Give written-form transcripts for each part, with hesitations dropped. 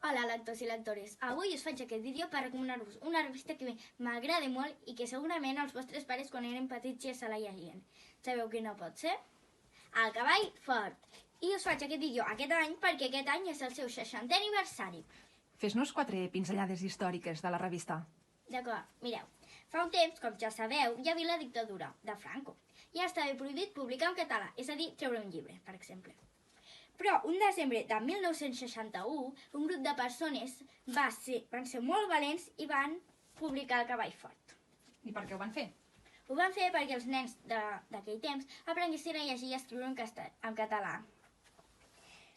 Hola, lectors i lectores. Avui us faig aquest vídeo per recomanar-vos una revista que m'agrada molt i que segurament els vostres pares quan eren petits ja se la llegien. Sabeu quina pot ser? El cavall fort. I us faig aquest vídeo aquest any perquè aquest any és el seu 60è aniversari. Fes-nos 4 pinzellades històriques de la revista. D'acord, mireu. Fa un temps, com ja sabeu, hi havia la dictadura de Franco. Ja estava prohibit publicar en català, és a dir, treure un llibre, per exemple. Però un desembre de 1961, un grup de persones van ser molt valents i van publicar El cavall fort. I per què ho van fer? Ho van fer perquè els nens d'aquell temps aprenguessin a llegir i escriure en català.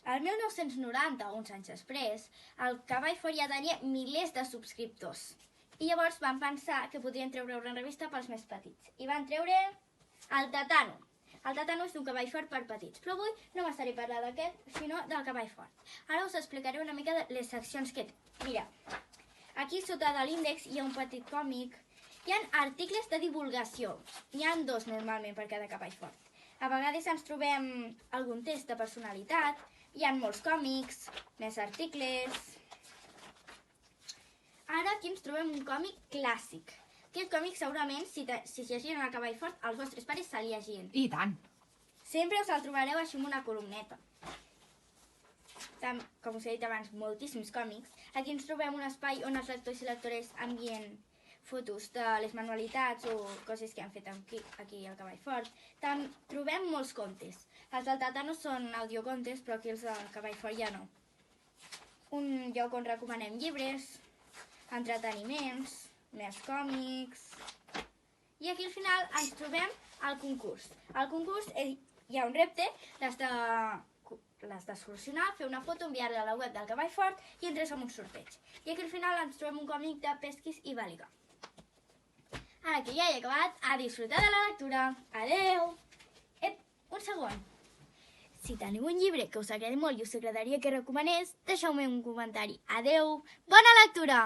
El 1990, uns anys després, El cavall fort ja tenia milers de subscriptors. I llavors van pensar que podrien treure una revista pels més petits. I van treure el Tatano. El Tatano és un cavall fort per petits, però avui no m'estaré parlant d'aquest, sinó del cavall fort. Ara us explicaré una mica de les seccions que té. Mira, aquí sota de l'índex hi ha un petit còmic. Hi ha articles de divulgació. N'hi ha 2 normalment per cada cavall fort. A vegades ens trobem algun test de personalitat, hi ha molts còmics, més articles. Ara aquí ens trobem un còmic clàssic. Aquest còmic segurament, si llegien El cavall fort, els vostres pares se'l llegien. I tant! Sempre us el trobareu així amb una columneta. Com us he dit abans, moltíssims còmics. Aquí ens trobem un espai on els lectors i lectores envien fotos de les manualitats o coses que han fet aquí al cavall fort. També trobem molts contes. Els del Tatano són audiocontes, però aquí els del cavall fort ja no. Un lloc on recomanem llibres, entreteniments, més còmics. I aquí al final ens trobem el concurs. Al concurs hi ha un repte, l'has de solucionar, fer una foto, enviar-la a la web del cavall fort i entres en un sorteig. I aquí al final ens trobem un còmic de Pesquis i Bàliga. Ara que ja he acabat, a disfrutar de la lectura. Adeu! Un segon. Si teniu un llibre que us agradi molt i us agradaria que recomanés, deixeu-me un comentari. Adeu! Bona lectura!